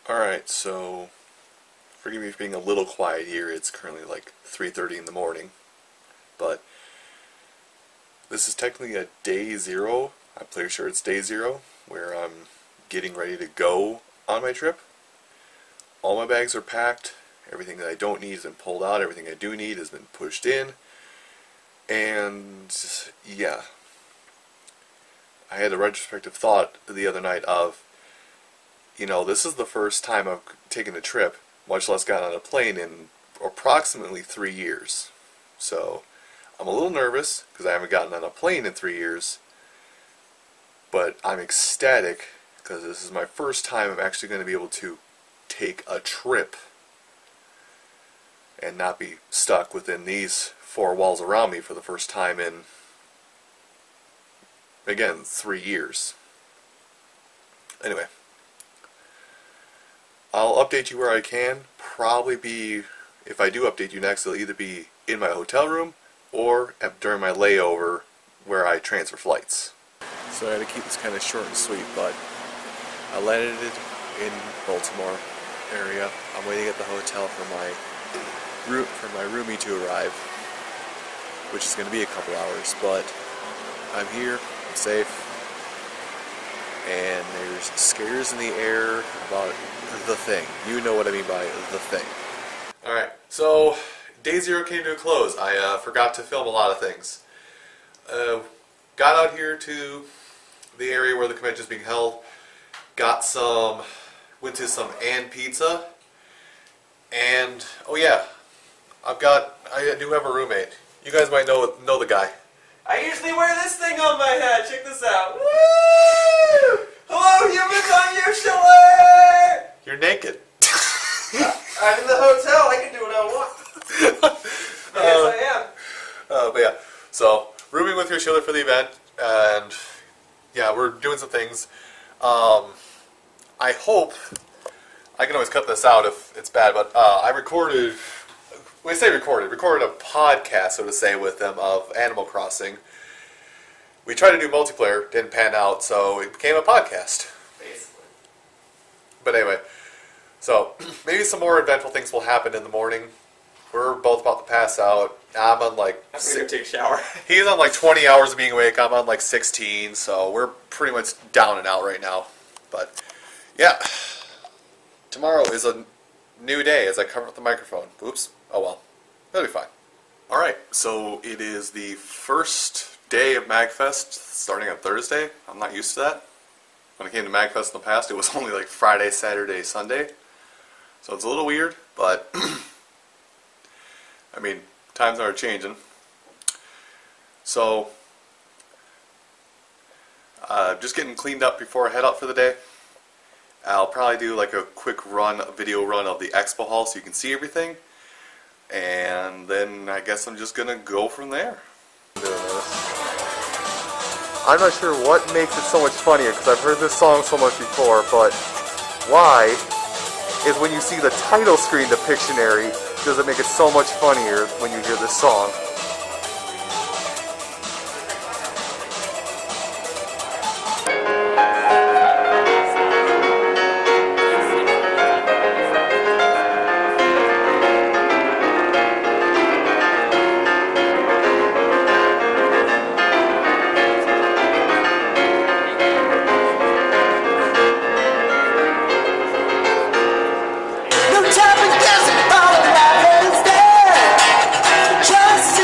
Alright, so forgive me for being a little quiet here. It's currently like 3:30 in the morning. But this is technically a day 0. I'm pretty sure it's day 0, where I'm getting ready to go on my trip. All my bags are packed. Everything that I don't need has been pulled out. Everything I do need has been pushed in. And yeah, I had a retrospective thought the other night of, this is the first time I've taken a trip, much less got on a plane, in approximately 3 years. So I'm a little nervous because I haven't gotten on a plane in 3 years, but I'm ecstatic because this is my first time I'm actually going to be able to take a trip and not be stuck within these 4 walls around me for the first time in, again, 3 years. Anyway, I'll update you where I can. Probably be, if I do update you next, it'll either be in my hotel room or during my layover where I transfer flights. So I had to keep this kind of short and sweet, but I landed in Baltimore area. I'm waiting at the hotel for my roomie to arrive, which is going to be a couple hours, but I'm here, I'm safe, and there's scares in the air about the thing. You know what I mean by the thing. Alright, so day 0 came to a close. I forgot to film a lot of things. Got out here to the area where the convention is being held, went to some And Pizza, and oh yeah, I do have a roommate. You guys might know the guy. I usually wear this thing on my head. Check this out. Woo! Hello, humans, I'm usually. You're naked. I'm in the hotel. I can do what I want. Yes, I am. But yeah, so rooming with your Schiller for the event, and yeah, we're doing some things. I hope I can always cut this out if it's bad, but I recorded a podcast, so to say, with them of Animal Crossing. We tried to do multiplayer, didn't pan out, so it became a podcast. Basically. But anyway, so maybe some more eventful things will happen in the morning. We're both about to pass out. I'm on like... I'm going to take a shower. He's on like 20 hours of being awake. I'm on like 16, so we're pretty much down and out right now. But yeah, tomorrow is a new day as I cover up the microphone. Oops. Oh well. That'll be fine. Alright, so it is the first day of MAGFest starting on Thursday. I'm not used to that. When I came to MAGFest in the past, it was only like Friday, Saturday, Sunday. So it's a little weird, but I mean, times are changing. So, just getting cleaned up before I head out for the day. I'll probably do like a quick video run of the expo hall so you can see everything. And then I guess I'm just gonna go from there. I'm not sure what makes it so much funnier, because I've heard this song so much before, but why is when you see the title screen, the Pictionary, does it make it so much funnier when you hear this song? Just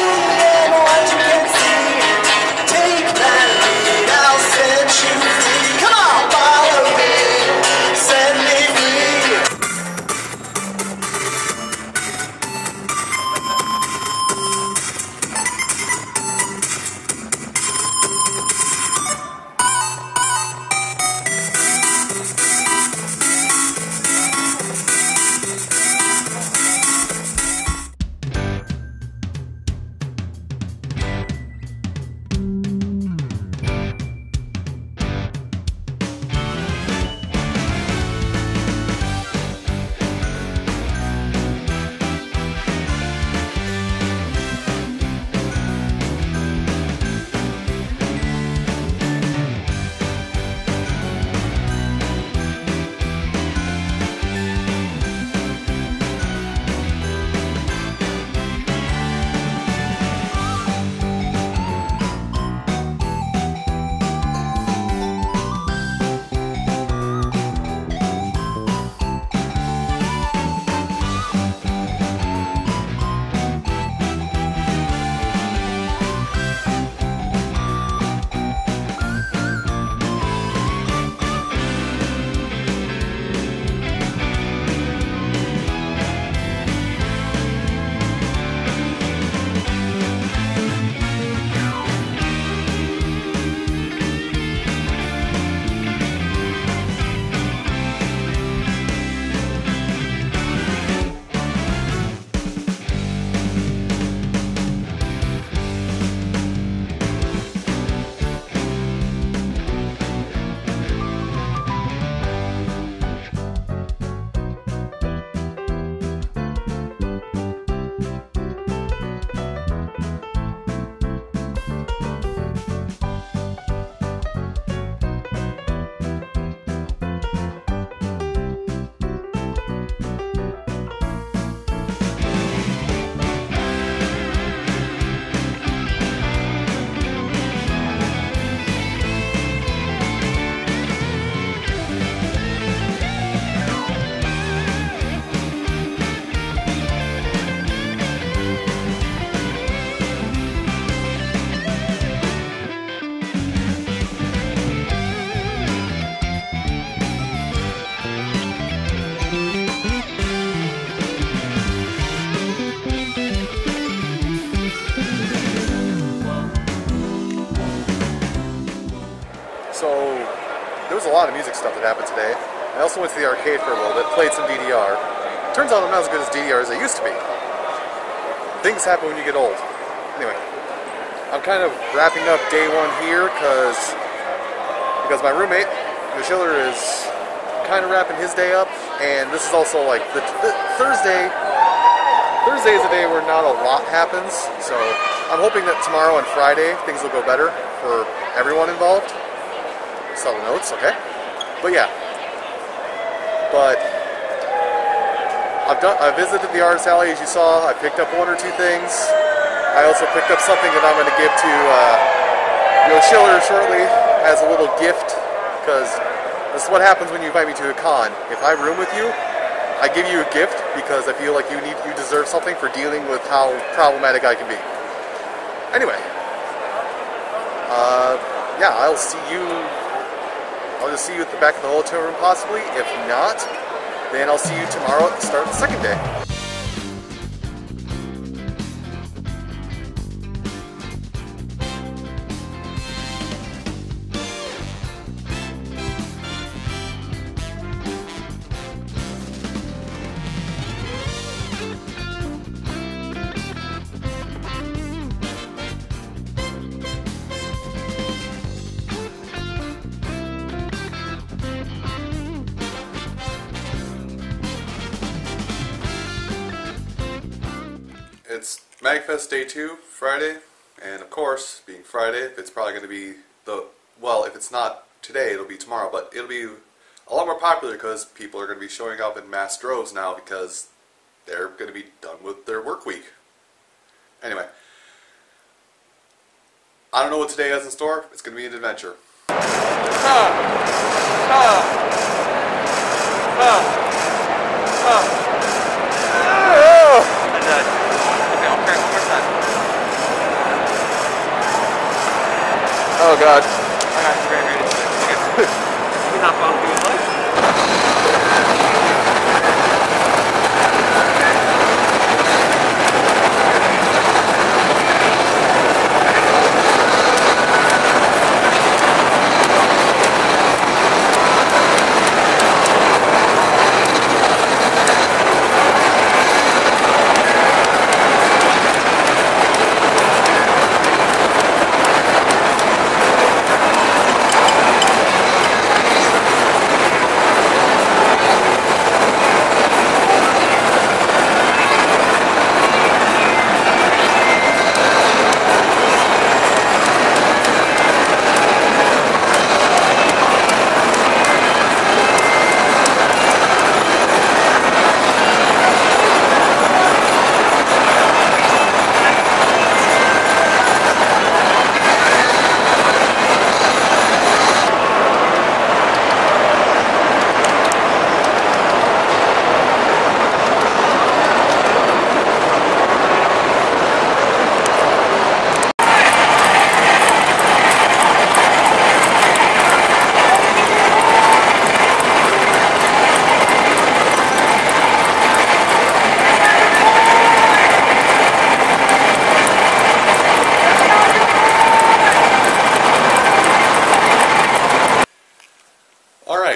stuff that happened today. I also went to the arcade for a little bit, played some DDR. Turns out I'm not as good as DDR as I used to be. Things happen when you get old. Anyway, I'm kind of wrapping up day one here because my roommate, Schiller, is kind of wrapping his day up, and this is also like the Thursday. Thursday is a day where not a lot happens, so I'm hoping that tomorrow and Friday things will go better for everyone involved. Subtle notes, okay? But yeah. But I visited the artist alley, as you saw. I picked up one or two things. I also picked up something that I'm going to give to Schiller shortly as a little gift, because this is what happens when you invite me to a con. If I room with you, I give you a gift because I feel like you deserve something for dealing with how problematic I can be. Anyway, yeah, I'll just see you at the back of the hotel room possibly. If not, then I'll see you tomorrow at the start of the second day. It's MAGFest Day 2, Friday, and of course, being Friday, it's probably going to be well, if it's not today, it'll be tomorrow, but it'll be a lot more popular because people are going to be showing up in mass droves now because they're going to be done with their work week. Anyway, I don't know what today has in store. It's going to be an adventure. Oh god. Alright, great, ready. Okay. You hop on through his life.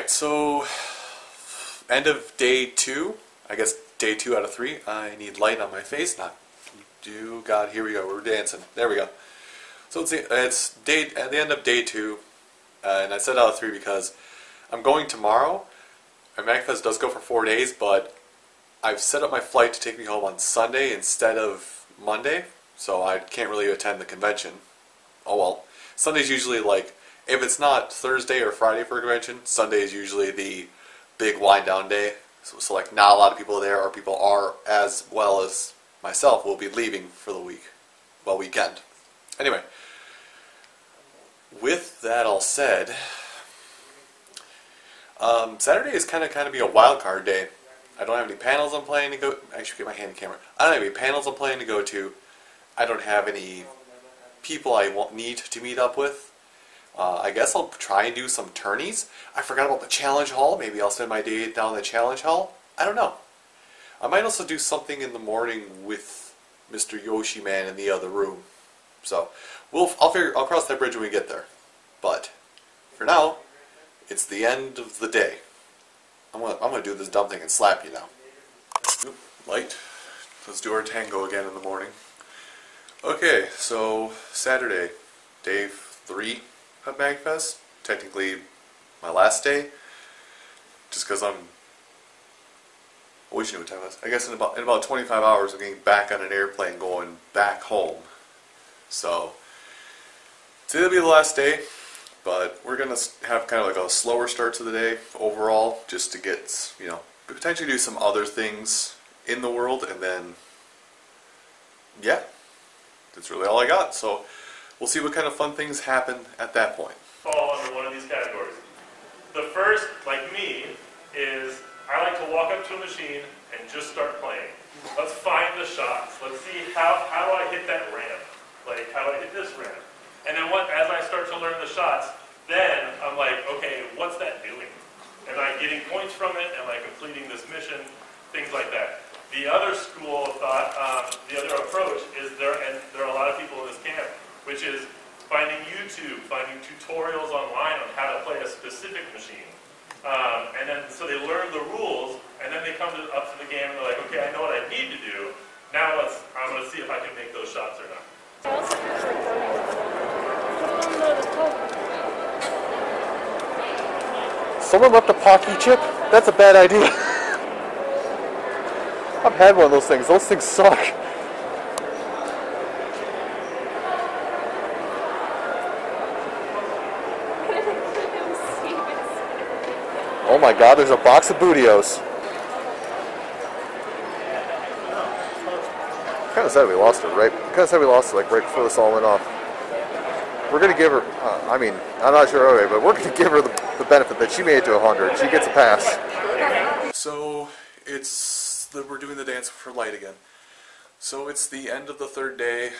So, end of day 2, I guess day 2 out of 3, I need light on my face, God, here we go, we're dancing, there we go. So it's at the end of day 2, and I said out of 3 because I'm going tomorrow, and MAGFest does go for 4 days, but I've set up my flight to take me home on Sunday instead of Monday, so I can't really attend the convention. Oh well. Sunday's usually like, if it's not Thursday or Friday for a convention, Sunday is usually the big wind down day. So like not a lot of people are there, or people are, as well as myself, will be leaving for the weekend. Anyway, with that all said, Saturday is kind of be a wild card day. I don't have any panels I'm planning to go. I should get my hand camera. I don't have any panels I'm planning to go to. I don't have any people I won't need to meet up with. I guess I'll try and do some tourneys. I forgot about the challenge hall. Maybe I'll spend my day down in the challenge hall. I don't know. I might also do something in the morning with Mr. Yoshi Man in the other room. So I'll cross that bridge when we get there. But for now, it's the end of the day. I'm gonna do this dumb thing and slap you now. Oop, light. Let's do our tango again in the morning. Okay, so Saturday, day 3 of MAGFest. Technically, my last day. Just because what you know what time it was? I guess in about 25 hours, I'm getting back on an airplane going back home. So today will be the last day, but we're gonna have kind of like a slower start to the day overall, just to get, you know, potentially do some other things in the world, and then yeah, that's really all I got. So we'll see what kind of fun things happen at that point. Fall under one of these categories. The first, like me, is I like to walk up to a machine and just start playing. Let's find the shots. Let's see how do I hit that ramp? Like, how do I hit this ramp? And then as I start to learn the shots, then I'm like, okay, what's that doing? Am I getting points from it? Am I completing this mission? Things like that. The other school of thought, the other approach is there are a lot of people in this camp, which is finding YouTube, finding tutorials online on how to play a specific machine. And then, so they learn the rules, and then they come up to the game and they're like, okay, I know what I need to do. Now I'm going to see if I can make those shots or not. Someone left a Pocky chip? That's a bad idea. I've had one of those things. Those things suck. Oh my god, there's a box of Bootios. Kind of sad we lost her, right? Kind of sad we lost her, like, right before this all went off. We're going to give her, I mean, I'm not sure, okay, but we're going to give her the benefit that she made it to 100. She gets a pass. So, we're doing the dance for light again. So it's the end of the 3rd day,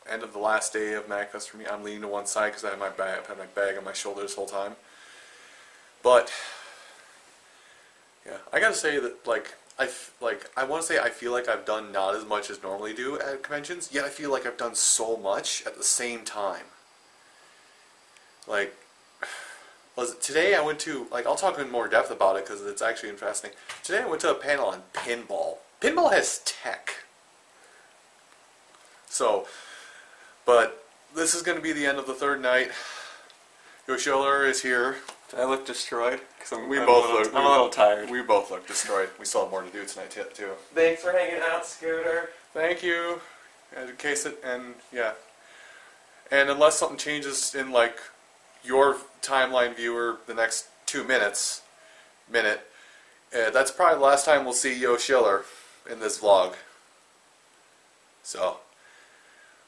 end of the last day of MAGFest for me. I'm leaning to one side because I had my bag on my shoulder this whole time. But yeah, I gotta say that I want to say I feel like I've done not as much as normally do at conventions, yet I feel like I've done so much at the same time. Like, today I went to, like, I'll talk in more depth about it because it's actually fascinating. Today I went to a panel on pinball. Pinball has tech. So, but this is going to be the end of the 3rd night. Yoshiller is here. I look destroyed? Because I'm a little tired. We both look destroyed. We still have more to do tonight too. Thanks for hanging out, Scooter. Thank you. And in case yeah. And unless something changes in, like, your timeline viewer the next 2 minutes, that's probably the last time we'll see Yoshiller in this vlog. So,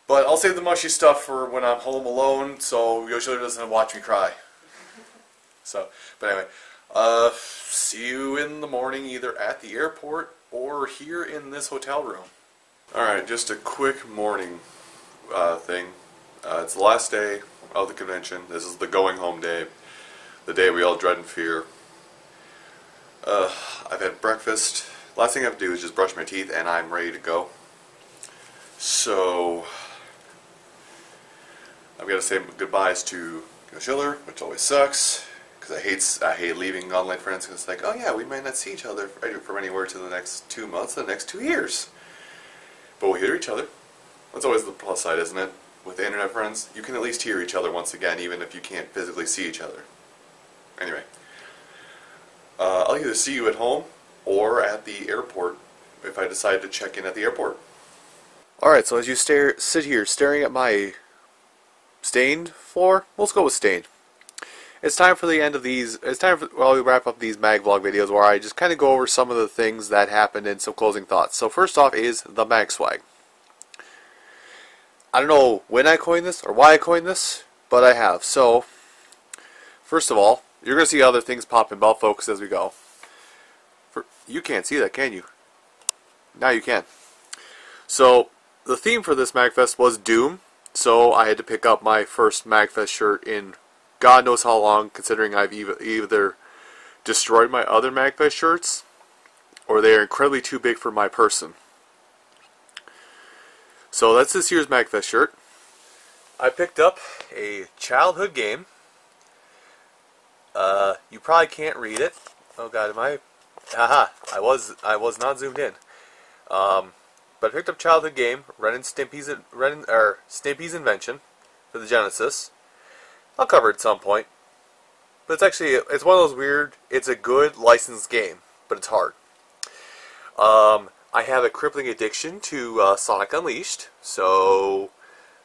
but I'll save the mushy stuff for when I'm home alone, so Yoshiller doesn't watch me cry. So, but anyway, see you in the morning either at the airport or here in this hotel room. Alright, just a quick morning thing. It's the last day of the convention. This is the going home day. The day we all dread and fear. I've had breakfast. Last thing I have to do is just brush my teeth and I'm ready to go. So, I've got to say goodbyes to Yoshiller, which always sucks. Because I hate leaving online friends because it's like, oh yeah, we might not see each other from anywhere to the next 2 months, the next 2 years. But we'll hear each other. That's always the plus side, isn't it? With the internet friends, you can at least hear each other once again, even if you can't physically see each other. Anyway, I'll either see you at home or at the airport if I decide to check in at the airport. Alright, so as you sit here staring at my stained floor, let's go with stained. It's time for the end of these. It's time for we wrap up these MAGVlog videos where I just kind of go over some of the things that happened and some closing thoughts. So first off is the mag swag. I don't know when I coined this or why I coined this, but I have. So first of all, you're going to see other things pop in belt focus as we go. You can't see that, can you? Now you can. So the theme for this MAGFest was Doom. So I had to pick up my first MAGFest shirt in God knows how long, considering I've either destroyed my other MAGFest shirts or they are incredibly too big for my person. So that's this year's MAGFest shirt. I picked up a childhood game You probably can't read it. Oh god, am I? Haha, I was not zoomed in. But I picked up childhood game, Stimpy's Invention for the Genesis. I'll cover it at some point. But it's one of those weird, it's a good licensed game, but it's hard. I have a crippling addiction to Sonic Unleashed, so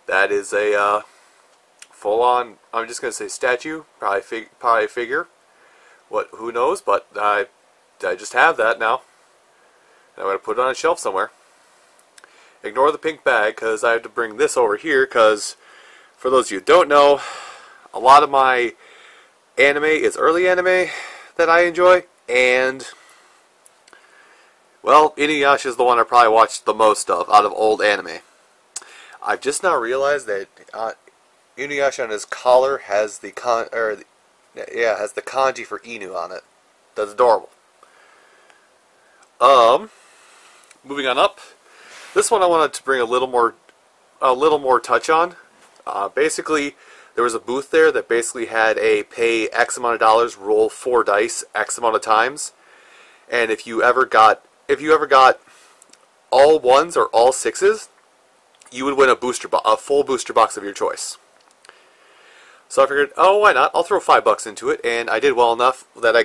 that is a full-on, I'm just going to say statue, probably figure. Who knows, but I just have that now. I'm going to put it on a shelf somewhere. Ignore the pink bag, because I have to bring this over here, because for those of you who don't know, a lot of my anime is early anime that I enjoy, and, well, Inuyasha is the one I probably watched the most of out of old anime. I've just now realized that Inuyasha on his collar has the has the kanji for Inu on it. That's adorable. Moving on up. This one I wanted to bring a little more touch on. Basically, there was a booth there that basically had a pay X amount of dollars, roll 4 dice X amount of times, and if you ever got all 1s or all 6s, you would win a full booster box of your choice. So I figured, oh, why not? I'll throw $5 into it, and I did well enough that I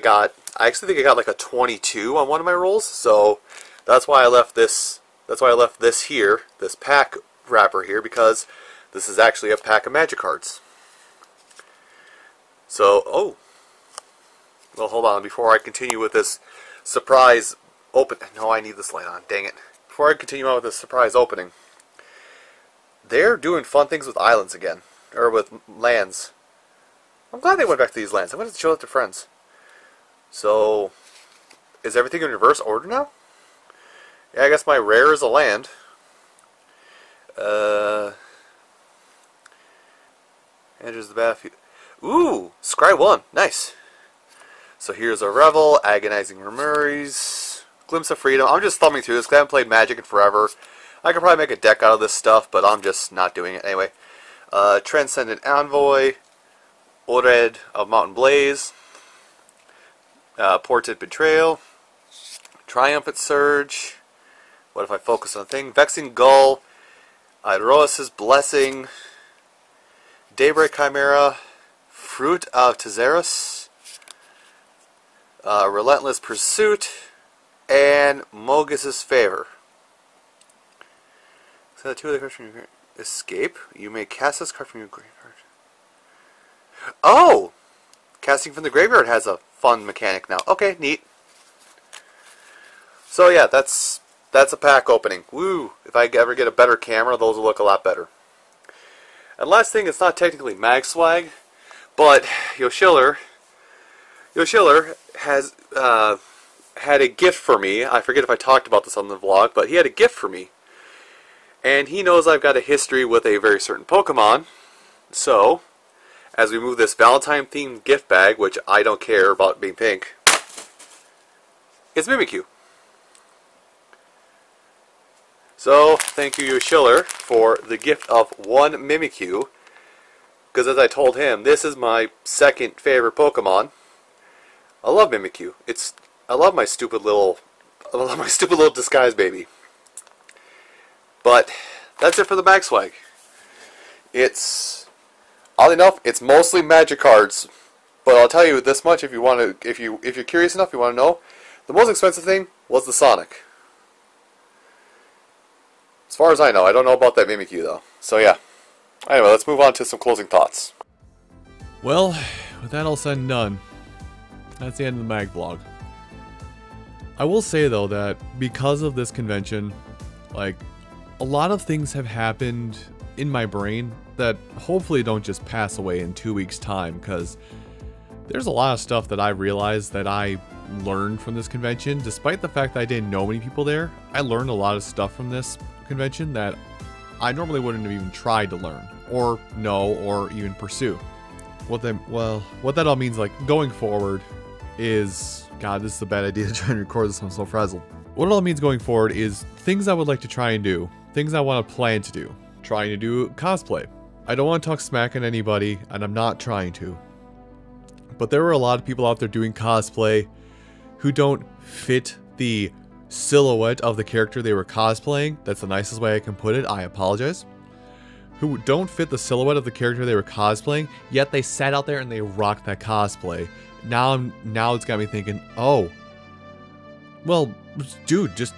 actually think I got like a 22 on one of my rolls. So that's why I left this. That's why I left this here, this pack wrapper here, because this is actually a pack of Magic cards. So, oh, well, hold on before I continue with this surprise open. No, I need this light on. Dang it! Before I continue on with this surprise opening, they're doing fun things with islands again, or with lands. I'm glad they went back to these lands. I'm going to show it to friends. So, is everything in reverse order now? Yeah, I guess my rare is a land. Enters the battlefield. Ooh, Scry 1. Nice. So here's a Revel, Agonizing Memories, Glimpse of Freedom. I'm just thumbing through this because I haven't played Magic in forever. I could probably make a deck out of this stuff, but I'm just not doing it anyway. Transcendent Envoy, Ored of Mountain Blaze, Portent Betrayal, Triumphant Surge. What if I focus on a thing? Vexing Gull, Iroas's Blessing, Daybreak Chimera, Fruit of Tezaris, Relentless Pursuit, and Mogus's Favor. So the 2 of the cards from your escape. You may cast this card from your graveyard. Oh! Casting from the graveyard has a fun mechanic now. Okay, neat. So yeah, that's a pack opening. Woo! If I ever get a better camera, those will look a lot better. And last thing, it's not technically MAGFlog, but Yoshiller has had a gift for me. I forget if I talked about this on the vlog, but he had a gift for me. And he knows I've got a history with a very certain Pokemon. So, as we move this Valentine-themed gift bag, which I don't care about being pink, it's Mimikyu. So, thank you, Yoshiller, for the gift of 1 Mimikyu. Because as I told him, this is my second favorite Pokemon. I love Mimikyu. I love my stupid little disguise baby. But that's it for the MAGFlog. Oddly enough, it's mostly Magic cards. But I'll tell you this much: if you're curious enough, you want to know, the most expensive thing was the Sonic. As far as I know, I don't know about that Mimikyu though. So yeah. Anyway, let's move on to some closing thoughts. Well, with that all said and done, that's the end of the MAGVlog. I will say though that because of this convention, like, a lot of things have happened in my brain that hopefully don't just pass away in 2 weeks' time, because there's a lot of stuff that I realized that I learned from this convention. Despite the fact that I didn't know many people there, I learned a lot of stuff from this convention that I normally wouldn't have even tried to learn, or know, or even pursue. What that all means, like, going forward is... God, this is a bad idea to try and record this, I'm so frazzled. What it all means going forward is things I would like to try and do, things I want to plan to do. Trying to do cosplay. I don't want to talk smack on anybody, and I'm not trying to. But there were a lot of people out there doing cosplay who don't fit the silhouette of the character they were cosplaying. That's the nicest way I can put it. I apologize. Who don't fit the silhouette of the character they were cosplaying, yet they sat out there and they rocked that cosplay. Now it's got me thinking, oh, well, dude, just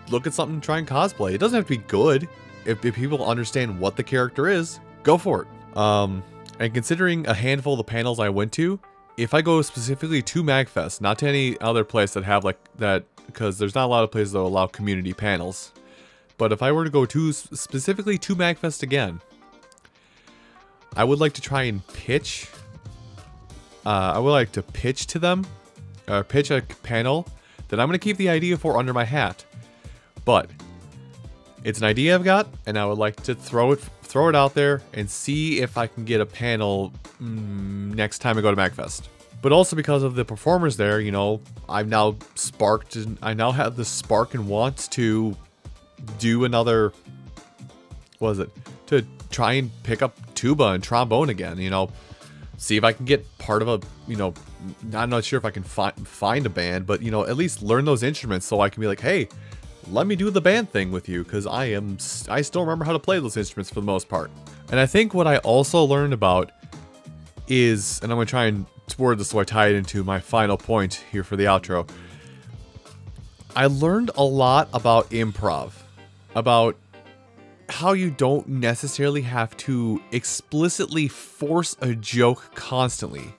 look at something and try and cosplay. It doesn't have to be good. If people understand what the character is, go for it. And considering a handful of the panels I went to, if I go specifically to MAGFest, not to any other place that have like that, because there's not a lot of places that allow community panels. But if I were to go to specifically to MAGFest again, I would like to try and pitch. I would like to pitch to them, or pitch a panel that I'm going to keep the idea for under my hat. But it's an idea I've got, and I would like to throw it out there and see if I can get a panel next time I go to MAGFest. But also because of the performers there, you know, I've now sparked, and I now have the spark and want to do another, what is it, to try and pick up tuba and trombone again, you know, see if I can get part of a, you know, I'm not sure if I can find a band, but, you know, at least learn those instruments so I can be like, hey, let me do the band thing with you, because I still remember how to play those instruments for the most part. And I think what I also learned about is, and I'm going to try and word this so I tie it into my final point here for the outro. I learned a lot about improv, about how you don't necessarily have to explicitly force a joke constantly,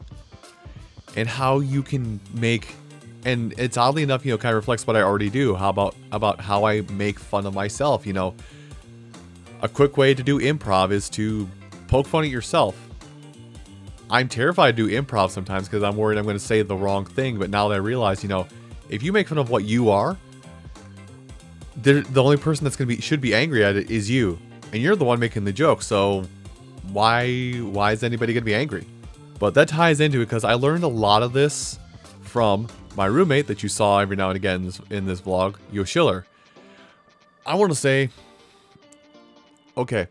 and how you can make, and it's oddly enough, you know, kind of reflects what I already do. How about how I make fun of myself, you know. A quick way to do improv is to poke fun at yourself. I'm terrified to do improv sometimes because I'm worried I'm going to say the wrong thing, but now that I realize, you know, if you make fun of what you are, the only person that's should be angry at it is you, and you're the one making the joke. So why is anybody going to be angry? But that ties into it because I learned a lot of this from my roommate that you saw every now and again in this vlog, Yo Schiller. I want to say, okay,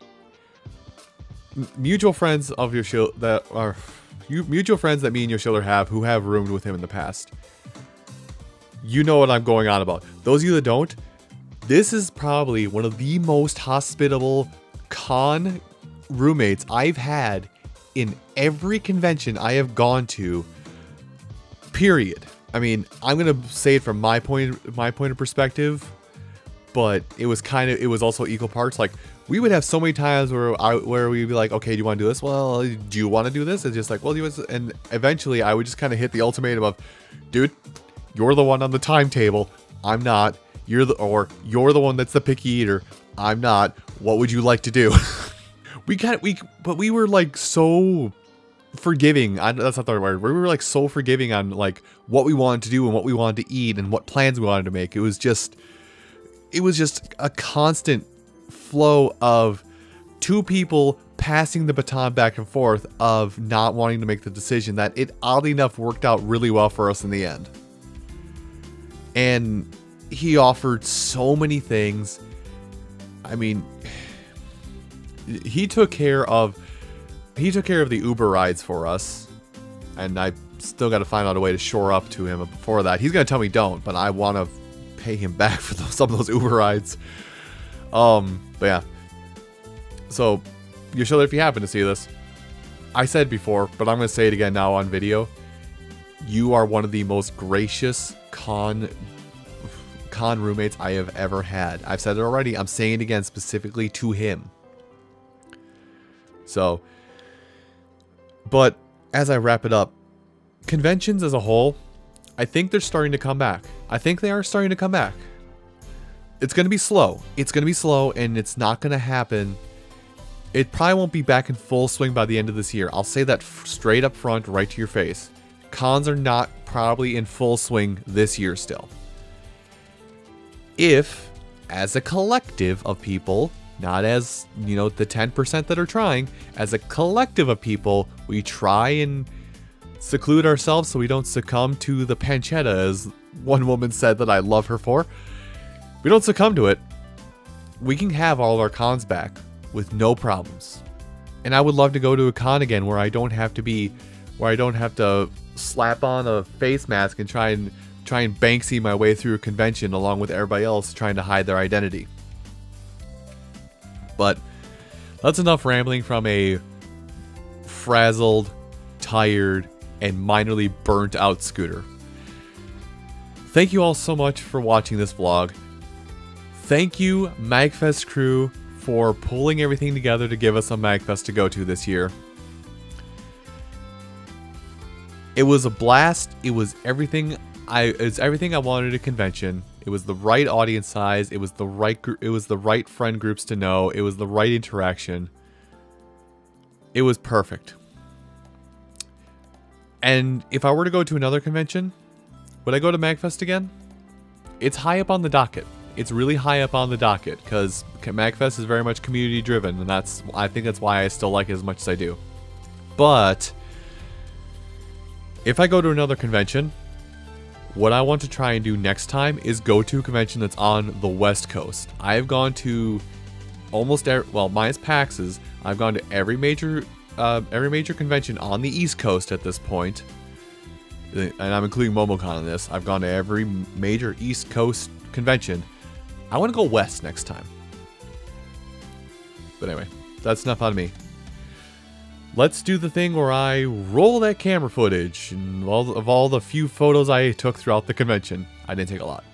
mutual friends of Yo Schiller that are mutual friends that me and Yo Schiller have who have roomed with him in the past. You know what I'm going on about. Those of you that don't, this is probably one of the most hospitable con roommates I've had in every convention I have gone to, period. I mean, I'm gonna say it from my point of perspective, but it was also equal parts. Like, we would have so many times where we'd be like, okay, do you want to do this? Well, do you want to do this? It's just like, well, and eventually I would just kind of hit the ultimatum of, dude, you're the one on the timetable, I'm not. You're the one that's the picky eater, I'm not. What would you like to do? But we were like so forgiving. That's not the right word. We were like so forgiving on like what we wanted to do and what we wanted to eat and what plans we wanted to make. It was just a constant flow of two people passing the baton back and forth of not wanting to make the decision that it oddly enough worked out really well for us in the end. And he offered so many things. I mean, he took care of the Uber rides for us, and I still got to find out a way to shore up to him before that. He's gonna tell me don't, but I want to pay him back for some of those Uber rides. But yeah. So, Yo Schiller, if you happen to see this, I said before, but I'm gonna say it again now on video. You are one of the most gracious con roommates I have ever had. I've said it already. I'm saying it again specifically to him. So, but as I wrap it up, conventions as a whole, I think they're starting to come back. I think they are starting to come back. It's going to be slow. It's going to be slow, and it's not going to happen. It probably won't be back in full swing by the end of this year. I'll say that straight up front, right to your face. Cons are not probably in full swing this year still. If, as a collective of people, not as, you know, the 10% that are trying, as a collective of people, we try and seclude ourselves so we don't succumb to the pancetta, as one woman said that I love her for. We don't succumb to it. We can have all of our cons back with no problems. And I would love to go to a con again where I don't have to be where I don't have to slap on a face mask and try and Banksy my way through a convention along with everybody else trying to hide their identity. But that's enough rambling from a frazzled, tired, and minorly burnt out Scooter. Thank you all so much for watching this vlog. Thank you, MAGFest crew, for pulling everything together to give us a MAGFest to go to this year. It was a blast. It was everything I wanted at a convention. It was the right audience size. It was the right friend groups to know. It was the right interaction. It was perfect. And if I were to go to another convention, would I go to MAGFest again? It's high up on the docket. It's really high up on the docket because MAGFest is very much community driven, and I think that's why I still like it as much as I do. But if I go to another convention, what I want to try and do next time is go to a convention that's on the West Coast. I've gone to almost minus PAX's, I've gone to every major convention on the East Coast at this point, and I'm including MomoCon in this. I've gone to every major East Coast convention. I want to go west next time. But anyway, that's enough out of me. Let's do the thing where I roll that camera footage and of all the few photos I took throughout the convention. I didn't take a lot.